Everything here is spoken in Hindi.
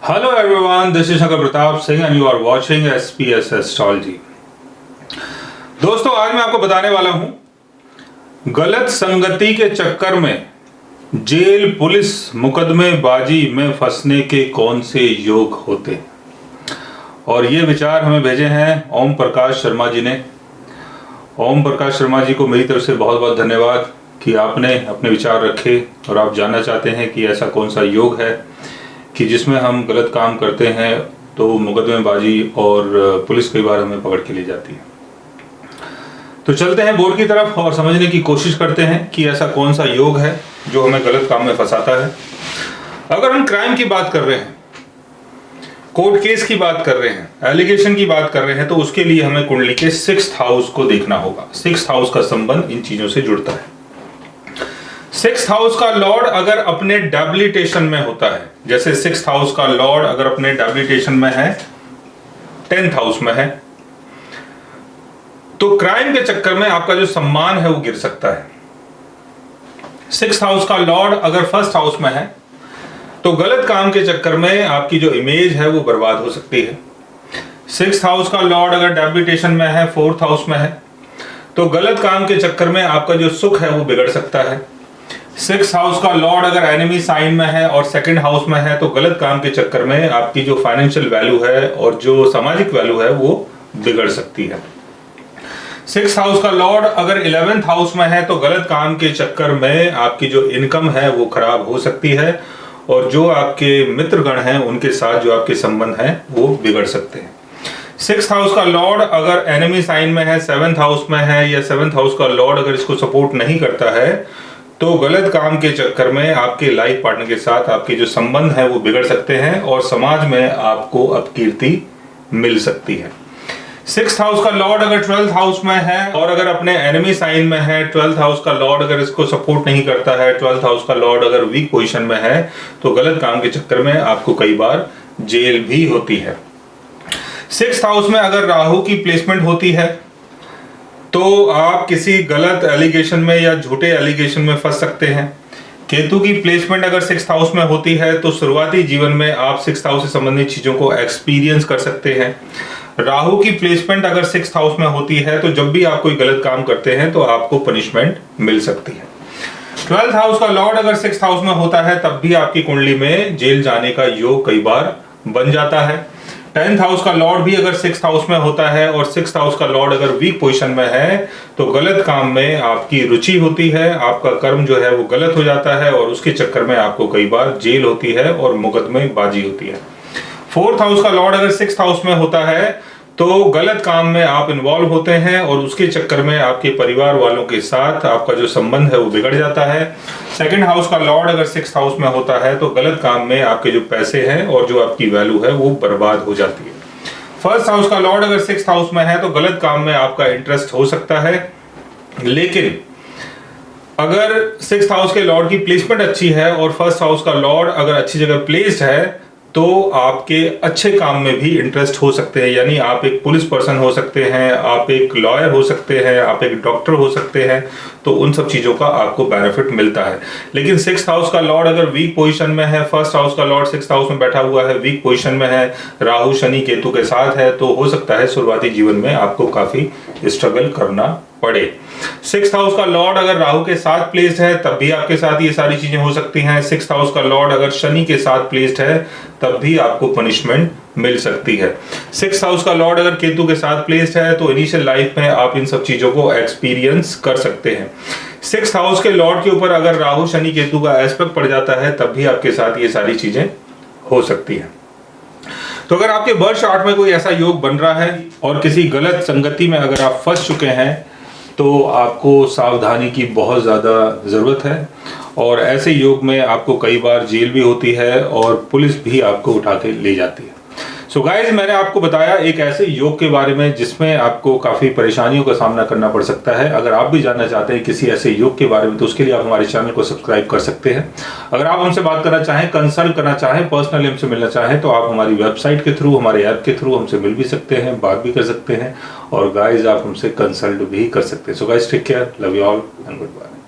Hello everyone, this is Shankar Pratap Singh and you are watching SPS Astrology। दोस्तों, आज मैं आपको बताने वाला हूं गलत संगति के चक्कर में जेल, पुलिस, मुकदमेबाजी में फंसने के कौन से योग होते हैं। और ये विचार हमें भेजे हैं ओम प्रकाश शर्मा जी ने। ओम प्रकाश शर्मा जी को मेरी तरफ से बहुत बहुत धन्यवाद कि आपने अपने विचार रखे और आप जानना चाहते हैं कि ऐसा कौन सा योग है कि जिसमें हम गलत काम करते हैं तो मुकदमेबाजी और पुलिस कई बार हमें पकड़ के ले जाती है। तो चलते हैं बोर्ड की तरफ और समझने की कोशिश करते हैं कि ऐसा कौन सा योग है जो हमें गलत काम में फंसाता है। अगर हम क्राइम की बात कर रहे हैं, कोर्ट केस की बात कर रहे हैं, एलिगेशन की बात कर रहे हैं, तो उसके लिए हमें कुंडली के 6th हाउस को देखना होगा। 6th हाउस का संबंध इन चीजों से जुड़ता है। 6th हाउस का लॉर्ड अगर अपने डेबिलिटेशन में होता है, जैसे 6th हाउस का लॉर्ड अगर अपने डेबिलिटेशन में है, 10th हाउस में है, तो क्राइम के चक्कर में आपका जो सम्मान है वो गिर सकता है। 6th हाउस का लॉर्ड अगर 1st हाउस में है तो गलत काम के चक्कर में आपकी जो इमेज है वो बर्बाद हो सकती है। 6th हाउस का लॉर्ड अगर डेबिलिटेशन में है, 4th हाउस में है, तो गलत काम के चक्कर में आपका जो सुख है वो बिगड़ सकता है। 6th हाउस का लॉर्ड अगर एनिमी साइन में है और 2nd हाउस में है तो गलत काम के चक्कर में आपकी जो फाइनेंशियल वैल्यू है और जो सामाजिक वैल्यू है वो बिगड़ सकती है। 6th हाउस का लॉर्ड अगर 11th हाउस में है तो गलत काम के चक्कर में आपकी जो इनकम है वो खराब हो सकती है और जो आपके मित्रगण हैं उनके साथ जो आपके संबंध हैं वो बिगड़ सकते हैं। 6th हाउस का लॉर्ड अगर एनिमी साइन में है, 7th हाउस में है, या 7th हाउस का लॉर्ड अगर इसको सपोर्ट नहीं करता है तो गलत काम के चक्कर में आपके लाइफ पार्टनर के साथ आपके जो संबंध है वो बिगड़ सकते हैं और समाज में आपको अपकीर्ति मिल सकती है। 6th हाउस का लॉर्ड अगर 12th हाउस में है और अगर अपने एनिमी साइन में है, 12th हाउस का लॉर्ड अगर इसको सपोर्ट नहीं करता है, 12th हाउस का लॉर्ड अगर वीक पोजीशन में है तो गलत काम के चक्कर में आपको कई बार जेल भी होती है। 6th हाउस में अगर राहु की प्लेसमेंट होती है तो आप किसी गलत एलिगेशन में या झूठे एलिगेशन में फंस सकते हैं। केतु की प्लेसमेंट अगर 6th हाउस में होती है तो शुरुआती जीवन में आप 6th हाउस से संबंधित चीजों को एक्सपीरियंस कर सकते हैं। राहु की प्लेसमेंट अगर 6th हाउस में होती है तो जब भी आप कोई गलत काम करते हैं तो आपको पनिशमेंट मिल सकती है। 12th हाउस का लॉर्ड अगर 6th हाउस में होता है तब भी आपकी कुंडली में जेल जाने का योग कई बार बन जाता है। 10th हाउस का लॉर्ड भी अगर 6th हाउस में होता है और 6th हाउस का लॉर्ड अगर वीक पोजीशन में है तो गलत काम में आपकी रुचि होती है, आपका कर्म जो है वो गलत हो जाता है और उसके चक्कर में आपको कई बार जेल होती है और मुकदमेबाजी होती है। 4th हाउस का लॉर्ड अगर 6th हाउस में होता है तो गलत काम में आप इन्वॉल्व होते हैं और उसके चक्कर में आपके परिवार वालों के साथ आपका जो संबंध है वो बिगड़ जाता है। 2nd हाउस का लॉर्ड अगर 6th हाउस में होता है तो गलत काम में आपके जो पैसे हैं और जो आपकी वैल्यू है वो बर्बाद हो जाती है। 1st हाउस का लॉर्ड अगर 6th हाउस में है तो गलत काम में आपका इंटरेस्ट हो सकता है, लेकिन अगर 6th हाउस के लॉर्ड की प्लेसमेंट अच्छी है और 1st हाउस का लॉर्ड अगर अच्छी जगह प्लेस्ड है तो आपके अच्छे काम में भी इंटरेस्ट हो सकते हैं। यानी आप एक पुलिस पर्सन हो सकते हैं, आप एक लॉयर हो सकते हैं, आप एक डॉक्टर हो सकते हैं, तो उन सब चीजों का आपको बेनिफिट मिलता है। लेकिन 6th हाउस का लॉर्ड अगर वीक पोजीशन में है, 1st हाउस का लॉर्ड 6th हाउस में बैठा हुआ है, वीक पोजीशन में है, राहु शनि केतु के साथ है, तो हो सकता है शुरुआती जीवन में आपको काफी स्ट्रगल करना पड़े। 6th हाउस का लॉर्ड अगर राहु के साथ प्लेस्ड है तब भी आपके साथ ये सारी चीजें हो सकती हैं। 6th हाउस का लॉर्ड अगर शनि के साथ प्लेस्ड है तब भी आपको पनिशमेंट मिल सकती है। 6th हाउस का लॉर्ड अगर केतु के साथ प्लेस्ड है तो इनिशियल लाइफ में आप इन सब चीजों को एक्सपीरियंस कर सकते हैं। 6th हाउस के लॉर्ड के ऊपर अगर राहु शनि केतु का एस्पेक्ट पड़ जाता है तब भी आपके साथ ये सारी चीजें हो सकती है। तो अगर आपके बर्थ चार्ट में कोई ऐसा योग बन रहा है और किसी गलत संगति में अगर आप फंस चुके हैं तो आपको सावधानी की बहुत ज़्यादा ज़रूरत है और ऐसे योग में आपको कई बार जेल भी होती है और पुलिस भी आपको उठा के ले जाती है। सो गाइज, मैंने आपको बताया एक ऐसे योग के बारे में जिसमें आपको काफ़ी परेशानियों का सामना करना पड़ सकता है। अगर आप भी जानना चाहते हैं किसी ऐसे योग के बारे में तो उसके लिए आप हमारे चैनल को सब्सक्राइब कर सकते हैं। अगर आप हमसे बात करना चाहें, कंसल्ट करना चाहें, पर्सनली हमसे मिलना चाहें तो आप हमारी वेबसाइट के थ्रू, हमारे ऐप के थ्रू हमसे मिल भी सकते हैं, बात भी कर सकते हैं और गाइज आप हमसे कंसल्ट भी कर सकते हैं। So guys, take care, love you all and good bye.